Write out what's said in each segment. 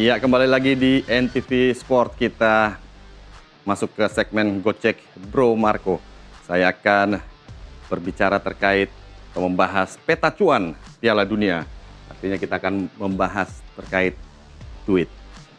Iya, kembali lagi di NTV Sport. Kita masuk ke segmen Gocek Bro Marco. Saya akan berbicara terkait atau membahas peta cuan Piala Dunia. Artinya kita akan membahas terkait duit.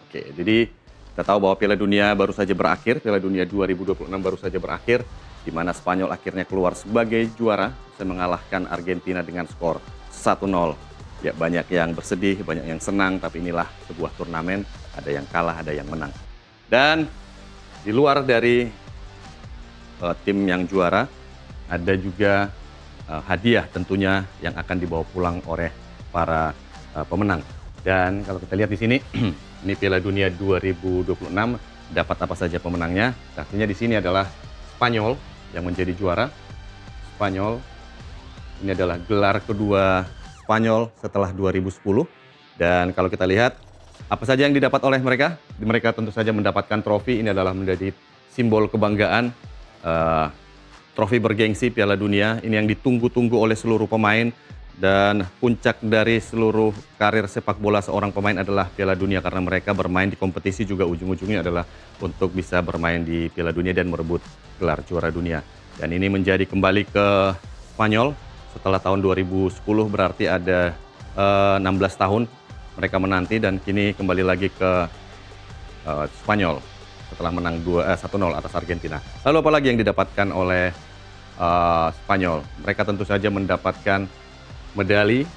Oke, jadi kita tahu bahwa Piala Dunia baru saja berakhir. Piala Dunia 2026 baru saja berakhir, di mana Spanyol akhirnya keluar sebagai juara, bisa mengalahkan Argentina dengan skor 1-0. Ya, banyak yang bersedih, banyak yang senang, tapi inilah sebuah turnamen, ada yang kalah, ada yang menang. Dan di luar dari tim yang juara, ada juga hadiah tentunya yang akan dibawa pulang oleh para pemenang. Dan kalau kita lihat di sini, ini Piala Dunia 2026, dapat apa saja pemenangnya. Artinya di sini adalah Spanyol yang menjadi juara. Spanyol, ini adalah gelar kedua Spanyol setelah 2010. Dan kalau kita lihat apa saja yang didapat oleh mereka, mereka tentu saja mendapatkan trofi. Ini adalah menjadi simbol kebanggaan, trofi bergengsi Piala Dunia. Ini yang ditunggu-tunggu oleh seluruh pemain, dan puncak dari seluruh karir sepak bola seorang pemain adalah Piala Dunia, karena mereka bermain di kompetisi juga ujung-ujungnya adalah untuk bisa bermain di Piala Dunia dan merebut gelar juara dunia. Dan ini menjadi kembali ke Spanyol setelah tahun 2010, berarti ada 16 tahun mereka menanti, dan kini kembali lagi ke Spanyol setelah menang 1-0 atas Argentina. Lalu apa lagi yang didapatkan oleh Spanyol? Mereka tentu saja mendapatkan medali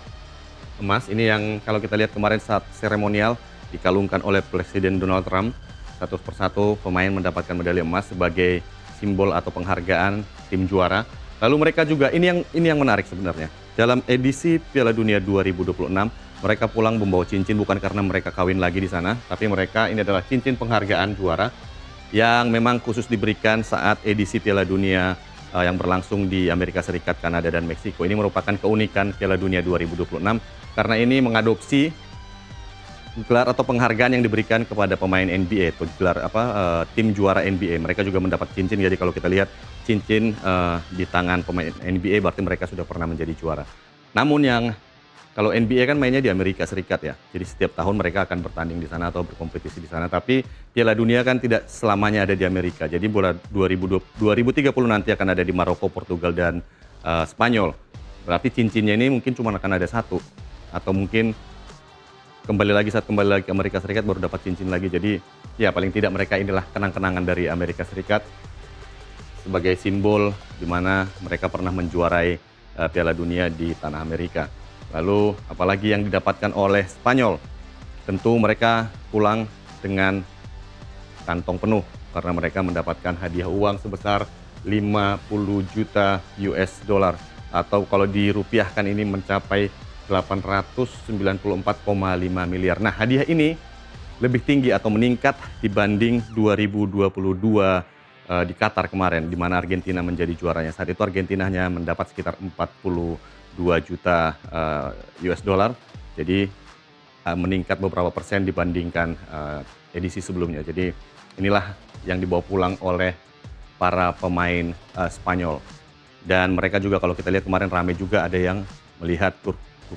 emas. Ini yang kalau kita lihat kemarin saat seremonial dikalungkan oleh Presiden Donald Trump. Satu persatu pemain mendapatkan medali emas sebagai simbol atau penghargaan tim juara. Lalu mereka juga, ini yang menarik sebenarnya. Dalam edisi Piala Dunia 2026, mereka pulang membawa cincin bukan karena mereka kawin lagi di sana, tapi mereka ini adalah cincin penghargaan juara yang memang khusus diberikan saat edisi Piala Dunia yang berlangsung di Amerika Serikat, Kanada, dan Meksiko. Ini merupakan keunikan Piala Dunia 2026 karena ini mengadopsi gelar atau penghargaan yang diberikan kepada pemain NBA atau gelar tim juara NBA. Mereka juga mendapat cincin. Jadi kalau kita lihat cincin di tangan pemain NBA, berarti mereka sudah pernah menjadi juara. Namun yang kalau NBA kan mainnya di Amerika Serikat ya. Jadi setiap tahun mereka akan bertanding di sana atau berkompetisi di sana. Tapi Piala Dunia kan tidak selamanya ada di Amerika. Jadi bola 2030 nanti akan ada di Maroko, Portugal, dan Spanyol. Berarti cincinnya ini mungkin cuma akan ada satu, atau mungkin kembali lagi ke Amerika Serikat baru dapat cincin lagi. Jadi ya paling tidak mereka inilah kenang-kenangan dari Amerika Serikat sebagai simbol di mana mereka pernah menjuarai Piala Dunia di tanah Amerika. Lalu apalagi yang didapatkan oleh Spanyol? Tentu mereka pulang dengan kantong penuh karena mereka mendapatkan hadiah uang sebesar 50 juta US dollar, atau kalau dirupiahkan ini mencapai 894,5 miliar. Nah, hadiah ini lebih tinggi atau meningkat dibanding 2022 di Qatar kemarin, di mana Argentina menjadi juaranya. Saat itu Argentina hanya mendapat sekitar 42 juta US dollar. Jadi meningkat beberapa persen dibandingkan edisi sebelumnya. Jadi inilah yang dibawa pulang oleh para pemain Spanyol. Dan mereka juga kalau kita lihat kemarin ramai juga, ada yang melihat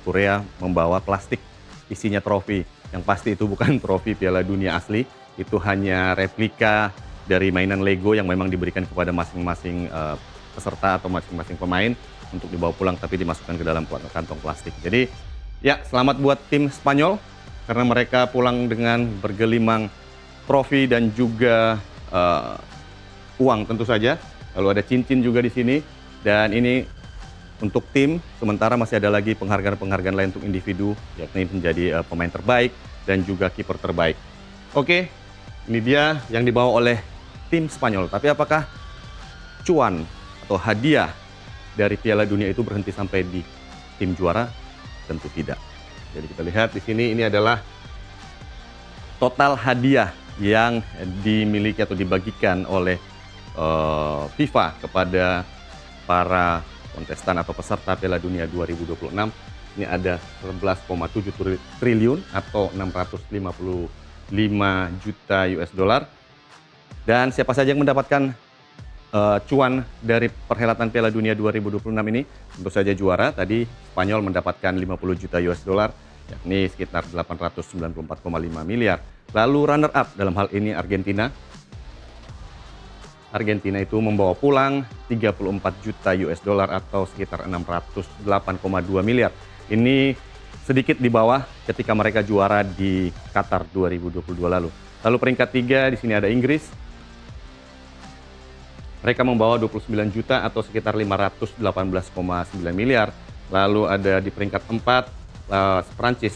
Korea membawa plastik isinya trofi. Yang pasti itu bukan trofi Piala Dunia asli, itu hanya replika dari mainan Lego yang memang diberikan kepada masing-masing peserta atau masing-masing pemain untuk dibawa pulang, tapi dimasukkan ke dalam kantong plastik. Jadi ya, selamat buat tim Spanyol karena mereka pulang dengan bergelimang trofi dan juga uang tentu saja. Lalu ada cincin juga di sini, dan ini untuk tim. Sementara masih ada lagi penghargaan-penghargaan lain untuk individu, yakni menjadi pemain terbaik dan juga kiper terbaik. Oke, ini dia yang dibawa oleh tim Spanyol. Tapi apakah cuan atau hadiah dari Piala Dunia itu berhenti sampai di tim juara? Tentu tidak. Jadi kita lihat di sini, ini adalah total hadiah yang dimiliki atau dibagikan oleh FIFA kepada para kontestan atau peserta Piala Dunia 2026. Ini ada 11,7 triliun atau 655 juta US dollar. Dan siapa saja yang mendapatkan cuan dari perhelatan Piala Dunia 2026 ini? Tentu saja juara. Tadi Spanyol mendapatkan 50 juta US dollar. yakni sekitar 894,5 miliar. Lalu runner up dalam hal ini Argentina. Argentina itu membawa pulang 34 juta US dollar atau sekitar 608,2 miliar. Ini sedikit di bawah ketika mereka juara di Qatar 2022 lalu. Lalu peringkat 3 di sini ada Inggris. Mereka membawa 29 juta atau sekitar 518,9 miliar. Lalu ada di peringkat 4 Prancis.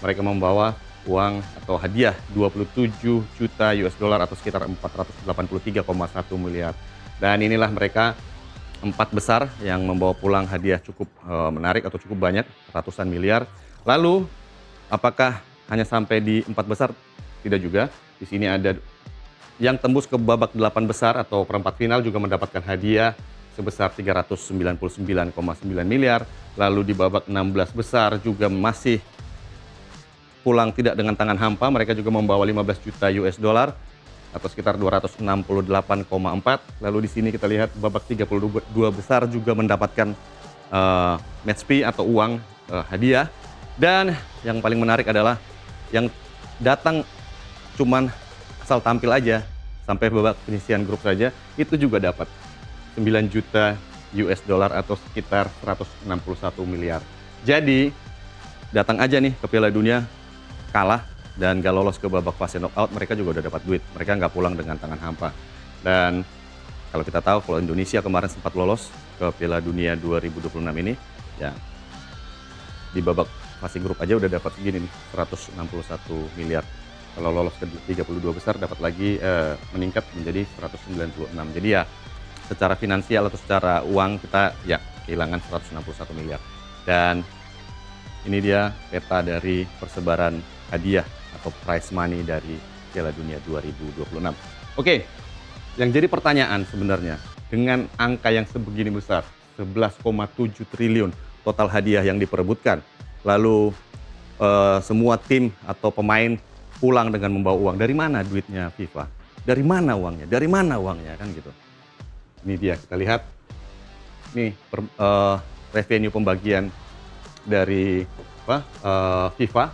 Mereka membawa uang atau hadiah 27 juta US dollar atau sekitar 483,1 miliar. Dan inilah mereka 4 besar yang membawa pulang hadiah cukup menarik atau cukup banyak, ratusan miliar. Lalu apakah hanya sampai di 4 besar? Tidak juga. Di sini ada yang tembus ke babak 8 besar atau perempat final juga mendapatkan hadiah sebesar 399,9 miliar. Lalu di babak 16 besar juga masih pulang tidak dengan tangan hampa, mereka juga membawa 15 juta US dollar atau sekitar 268,4. Lalu di sini kita lihat babak 32 besar juga mendapatkan match fee atau uang hadiah. Dan yang paling menarik adalah yang datang cuman asal tampil aja sampai babak penyisihan grup saja itu juga dapat 9 juta US dollar atau sekitar 161 miliar. Jadi datang aja nih ke Piala Dunia, kalah dan gak lolos ke babak fase knockout, mereka juga udah dapat duit. Mereka nggak pulang dengan tangan hampa. Dan kalau kita tahu kalau Indonesia kemarin sempat lolos ke Piala Dunia 2026 ini, ya di babak fase grup aja udah dapat segini nih, 161 miliar. Kalau lolos ke 32 besar dapat lagi meningkat menjadi 196. Jadi ya secara finansial atau secara uang kita ya kehilangan 161 miliar. Dan ini dia peta dari persebaran hadiah atau prize money dari Piala Dunia 2026. Oke, yang jadi pertanyaan sebenarnya dengan angka yang sebegini besar, 11,7 triliun total hadiah yang diperebutkan, lalu semua tim atau pemain pulang dengan membawa uang. Dari mana duitnya FIFA? Dari mana uangnya? Dari mana uangnya kan gitu. Ini dia kita lihat nih revenue pembagian dari FIFA.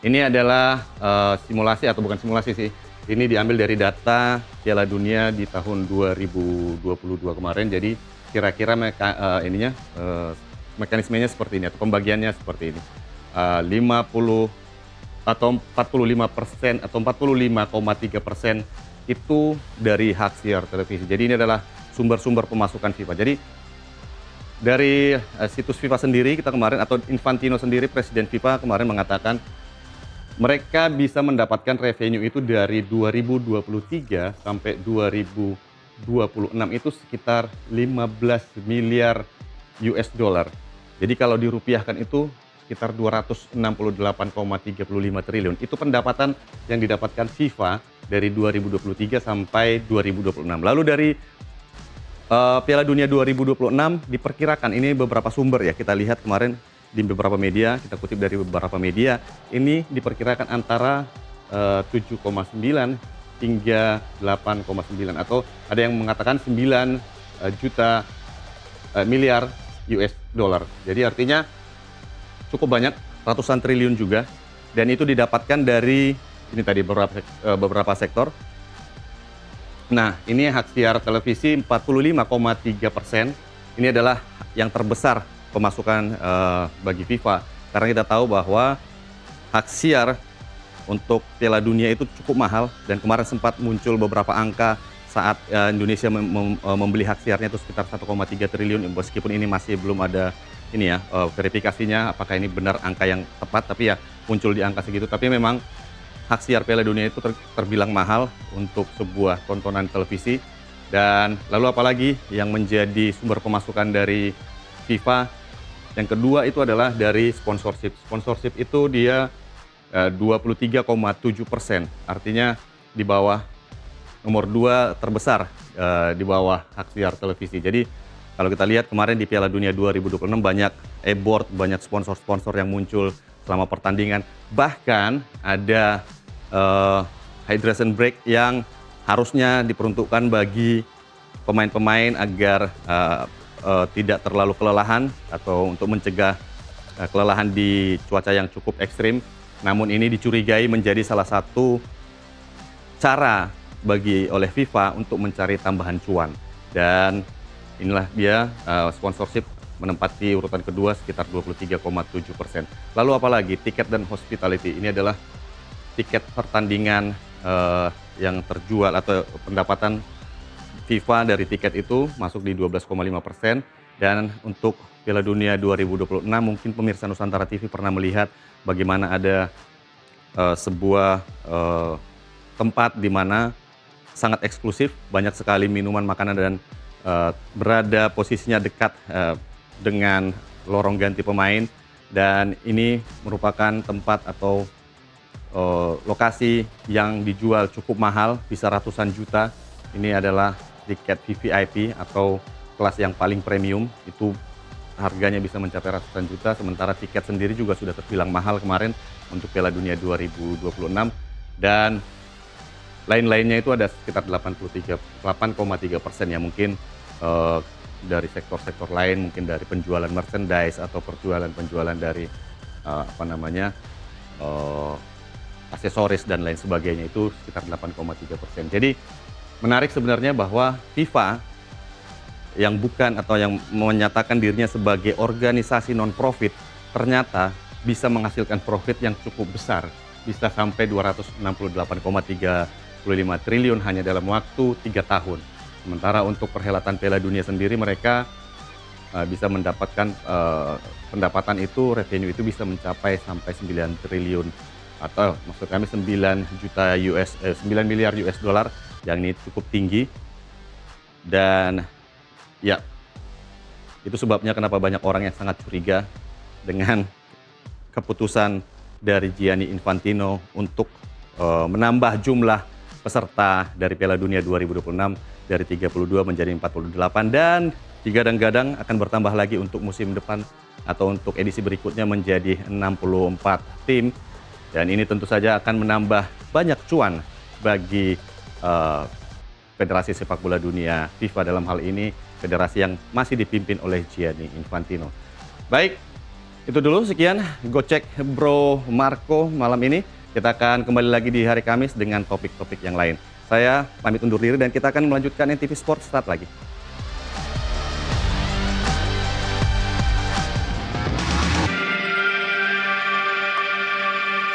Ini adalah simulasi atau bukan simulasi sih. Ini diambil dari data Piala Dunia di tahun 2022 kemarin. Jadi kira-kira mekanismenya seperti ini atau pembagiannya seperti ini. 50 atau 45% atau 45,3% itu dari hak siar televisi. Jadi ini adalah sumber-sumber pemasukan FIFA. Jadi dari situs FIFA sendiri kita kemarin atau Infantino sendiri presiden FIFA kemarin mengatakan mereka bisa mendapatkan revenue itu dari 2023 sampai 2026 itu sekitar 15 miliar US dollar. Jadi kalau dirupiahkan itu sekitar 268,35 triliun. Itu pendapatan yang didapatkan FIFA dari 2023 sampai 2026. Lalu dari Piala Dunia 2026 diperkirakan, ini beberapa sumber ya, kita lihat kemarin di beberapa media, kita kutip dari beberapa media, ini diperkirakan antara 7,9 hingga 8,9 atau ada yang mengatakan 9 juta miliar US dollar. Jadi artinya cukup banyak, ratusan triliun juga, dan itu didapatkan dari ini tadi beberapa sektor. Nah, ini hak siar televisi 45,3%. Ini adalah yang terbesar pemasukan bagi FIFA. Karena kita tahu bahwa hak siar untuk Piala Dunia itu cukup mahal dan kemarin sempat muncul beberapa angka saat Indonesia membeli hak siarnya itu sekitar 1,3 triliun. Meskipun ini masih belum ada ini ya verifikasinya apakah ini benar angka yang tepat, tapi ya muncul di angka segitu. Tapi memang hak siar Piala Dunia itu terbilang mahal untuk sebuah tontonan televisi. Dan lalu apalagi yang menjadi sumber pemasukan dari FIFA? Yang kedua itu adalah dari sponsorship. Sponsorship itu dia 23,7%, artinya di bawah nomor 2 terbesar di bawah hak siar televisi. Jadi kalau kita lihat kemarin di Piala Dunia 2026 banyak e-board, banyak sponsor-sponsor yang muncul selama pertandingan. Bahkan ada hydration break yang harusnya diperuntukkan bagi pemain-pemain agar tidak terlalu kelelahan atau untuk mencegah kelelahan di cuaca yang cukup ekstrim. Namun ini dicurigai menjadi salah satu cara oleh FIFA untuk mencari tambahan cuan. Dan inilah dia sponsorship menempati urutan kedua sekitar 23,7%. Lalu apalagi tiket dan hospitality, ini adalah tiket pertandingan yang terjual atau pendapatan FIFA dari tiket itu masuk di 12,5%. Dan untuk Piala Dunia 2026 mungkin pemirsa Nusantara TV pernah melihat bagaimana ada sebuah tempat di mana sangat eksklusif, banyak sekali minuman, makanan, dan berada posisinya dekat dengan lorong ganti pemain. Dan ini merupakan tempat atau lokasi yang dijual cukup mahal, bisa ratusan juta. Ini adalah tiket VVIP atau kelas yang paling premium, itu harganya bisa mencapai ratusan juta, sementara tiket sendiri juga sudah terbilang mahal kemarin untuk Piala Dunia 2026. Dan lain-lainnya itu ada sekitar 8,3% ya, mungkin dari sektor-sektor lain, mungkin dari penjualan merchandise atau penjualan dari aksesoris dan lain sebagainya, itu sekitar 8,3%. Jadi menarik sebenarnya bahwa FIFA yang bukan atau yang menyatakan dirinya sebagai organisasi non-profit ternyata bisa menghasilkan profit yang cukup besar, bisa sampai 268,35 triliun hanya dalam waktu 3 tahun. Sementara untuk perhelatan Piala Dunia sendiri mereka bisa mendapatkan pendapatan itu, revenue itu bisa mencapai sampai 9 triliun atau maksud kami 9 miliar US dollar, yang ini cukup tinggi. Dan ya, itu sebabnya kenapa banyak orang yang sangat curiga dengan keputusan dari Gianni Infantino untuk menambah jumlah peserta dari Piala Dunia 2026 dari 32 menjadi 48, dan digadang-gadang akan bertambah lagi untuk musim depan atau untuk edisi berikutnya menjadi 64 tim. Dan ini tentu saja akan menambah banyak cuan bagi Federasi Sepak Bola Dunia, FIFA dalam hal ini, federasi yang masih dipimpin oleh Gianni Infantino. Baik, itu dulu sekian Gocek Bro Marco malam ini. Kita akan kembali lagi di hari Kamis dengan topik-topik yang lain. Saya pamit undur diri dan kita akan melanjutkan NTV Sport saat lagi.